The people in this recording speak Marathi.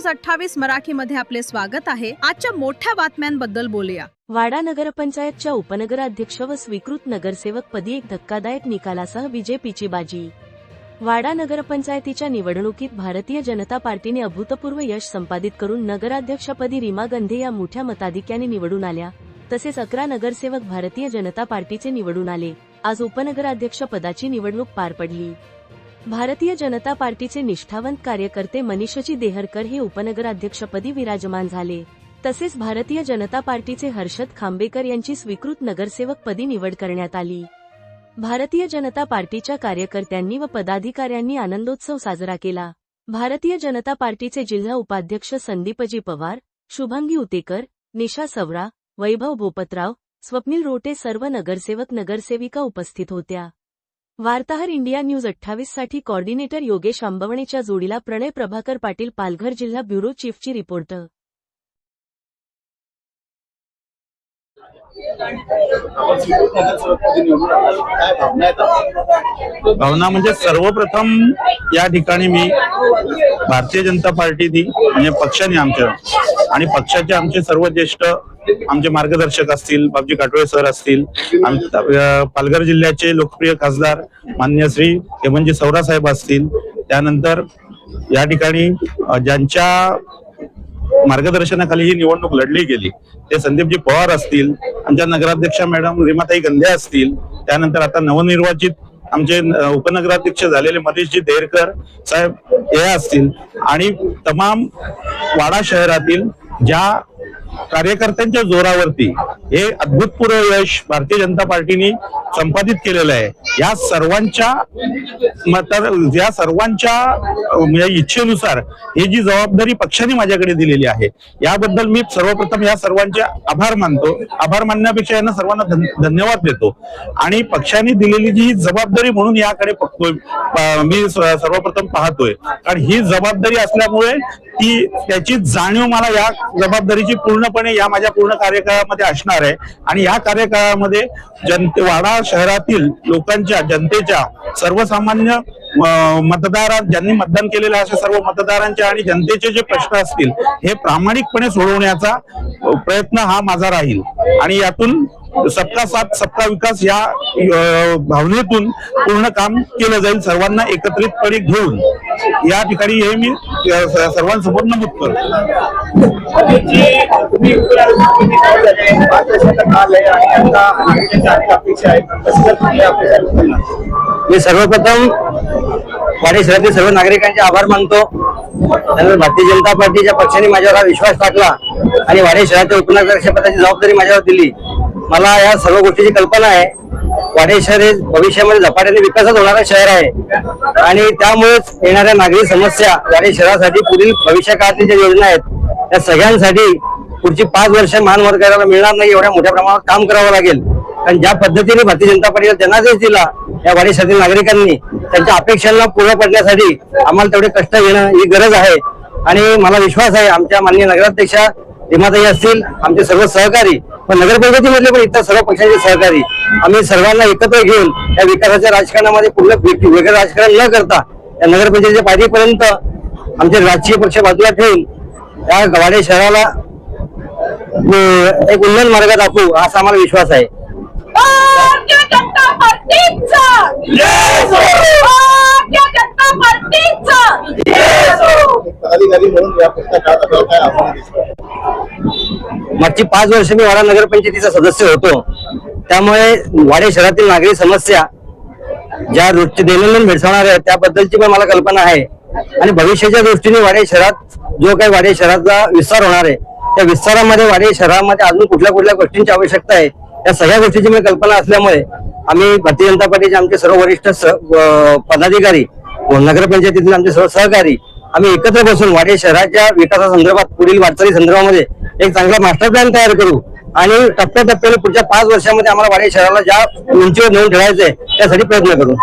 न्यूज 28 मराठीमध्ये आपले स्वागत आहे। आजच्या मोठ्या बातम्यांबद्दल बोलूया। वाडा नगरपंचायतच्या उपनगराध्यक्ष व स्वीकृत नगरसेवक पदी एक धक्कादायक निकालासह बीजेपीची बाजी। वाडा नगरपंचायतीच्या निवडणुकीत भारतीय जनता पार्टीने अभूतपूर्व यश संपादित करून नगराध्यक्षपदी रीमा गंधे या मोठ्या मताधिक्याने निवडून आल्या। तसेच 11 नगरसेवक भारतीय जनता पार्टीचे निवडून आले। आज उपनगराध्यक्ष पदाची निवडणूक पार पडली। भारतीय जनता पार्टीचे निष्ठावंत कार्यकर्ते मनीषजी देहरकर हे उपनगराध्यक्षपदी विराजमान झाले। तसेच भारतीय जनता पार्टीचे हर्षद खांबेकर यांची स्वीकृत नगरसेवक पदी निवड करण्यात आली। भारतीय जनता पार्टीच्या कार्यकर्त्यांनी व पदाधिकाऱ्यांनी आनंदोत्सव साजरा केला। भारतीय जनता पार्टीचे जिल्हा उपाध्यक्ष संदीपजी पवार, शुभंगी उतेकर, निशा सवरा, वैभव भोपतराव, स्वप्नील रोटे सर्व नगरसेवक नगरसेविका उपस्थित होत्या। वार्ताहर इंडिया न्यूज 28 साठी कोऑर्डिनेटर योगेश आंबवणेच्या जोडीला प्रणय प्रभाकर पाटील, पालघर जिल्हा ब्युरो चीफची रिपोर्ट। भावना म्हणजे सर्वप्रथम या ठिकाणी मी भारतीय जनता पार्टी म्हणजे पक्षाने आमच्या आणि पक्षाचे आमचे सर्व ज्येष्ठ आमचे मार्गदर्शक असतील, बाबजी काटोळे सर असतील, पालघर जिल्ह्याचे लोकप्रिय खासदार मान्य श्री हेमंतजी सवरा साहेब असतील, त्यानंतर या ठिकाणी ज्यांच्या मार्गदर्शनाखाली ही निवडणूक लढली गेली ते संदीपजी पवार असतील, आमच्या नगराध्यक्षा मॅडम रीमाताई गंधे असतील, त्यानंतर आता नवनिर्वाचित आमचे उपनगराध्यक्ष झालेले मनीषजी देहरकर साहेब हे असतील आणि तमाम वाडा शहरातील ज्या कार्यकर्त्यांच्या जोरावरती हे अद्भुतपूर्व यश भारतीय जनता पार्टीने संपादित केलेलं आहे। या सर्वांच्या इच्छेनुसार ही जी जबाबदारी पक्षाने माझ्याकडे दिलेली आहे याबद्दल मी सर्वप्रथम या सर्वांचे आभार मानतो। आभार मानण्यापेक्षा यांना सर्वांना धन्यवाद देतो आणि पक्षाने दिलेली जी जबाबदारी म्हणून याकडे मी सर्वप्रथम पाहतोय, कारण ही जबाबदारी असल्यामुळे त्याची जाणीव मला या जबाबदारीची पूर्णपणे या माझ्या पूर्ण कार्यकाळामध्ये असणार आहे आणि या कार्यकाळामध्ये वाडा शहरातील लोकांच्या, जनतेच्या, सर्वसामान्य ज्यांनी मतदान केलेलं अशा सर्व मतदारांच्या आणि जनतेचे जे प्रश्न असतील हे प्रामाणिकपणे सोडवण्याचा प्रयत्न हा माझा राहील आणि यातून सबका साथ सबका विकास या भावनेतून पूर्ण काम केलं जाईल, सर्वांना एकत्रितपणे घेऊन या ठिकाणी हे मी सर्वांसमोर नमूद करतो। मी सर्वप्रथम वाडी शहरातील सर्व नागरिकांचे आभार मानतो। त्यानंतर भारतीय जनता पार्टीच्या पक्षाने माझ्यावर हा विश्वास टाकला आणि वाडी शहराच्या उपनगराध्यक्षपदाची जबाबदारी माझ्यावर दिली। मला या सर्व गोष्टीची कल्पना आहे। वाडी शहर हे भविष्यामध्ये झपाट्याने विकासात होणारं शहर आहे आणि त्यामुळेच येणाऱ्या नागरिक समस्या, वाडी शहरासाठी पुढील भविष्य काळातील ज्या योजना आहेत त्या सगळ्यांसाठी पुढची 5 वर्ष महानगराला मिळणार नाही एवढ्या मोठ्या प्रमाणात काम करावं लागेल। कारण ज्या पद्धतीने भारतीय जनता पार्टीला जनादेश दिला या वाडी शहरातील नागरिकांनी, त्यांच्या अपेक्षांना पूर्ण करण्यासाठी आम्हाला तेवढे कष्ट घेणं ही गरज आहे आणि मला विश्वास आहे आमच्या माननीय नगराध्यक्षा रीमाताई असतील, आमचे सर्व सहकारी पण नगरपंचायतीमधले पण इतर सर्व पक्षांचे सहकारी, आम्ही सर्वांना एकत्र घेऊन या विकासाच्या राजकारणामध्ये पूर्ण वेगळं राजकारण न करता या नगरपंचायतीच्या पातळीपर्यंत आमचे राजकीय पक्ष बाजूला ठेवून या वाडी शहराला एक उन्नत मार्ग दाखवू असा आम्हाला विश्वास आहे। मागची 5 वर्ष मी वाडा नगरपंचायतीचा सदस्य होतो, त्यामुळे वाडी शहरातील नागरिक समस्या ज्या रोजचे दैनंदिन भेडसावणार आहेत त्याबद्दलची पण मला कल्पना आहे आणि भविष्याच्या दृष्टीने वाडी शहरात जो काही वाडी शहराचा विस्तार होणार आहे त्या विस्तारामध्ये वाडी शहरामध्ये अजून कुठल्या गोष्टींची आवश्यकता आहे या सगळ्या गोष्टीची मी कल्पना असल्यामुळे आम्ही भारतीय जनता पार्टीचे आमचे सर्व वरिष्ठ पदाधिकारी व नगरपंचायतीतील आमचे सर्व सहकारी आम्ही एकत्र बसून वाडी शहराच्या विकासासंदर्भात पुढील वाटचाली संदर्भामध्ये एक चांगला मास्टर प्लॅन तयार करू आणि टप्प्याटप्प्याने पुढच्या 5 वर्षामध्ये आम्हाला वाडी शहराला ज्या उंचीवर नेऊन ठेवायचंय त्यासाठी प्रयत्न करू।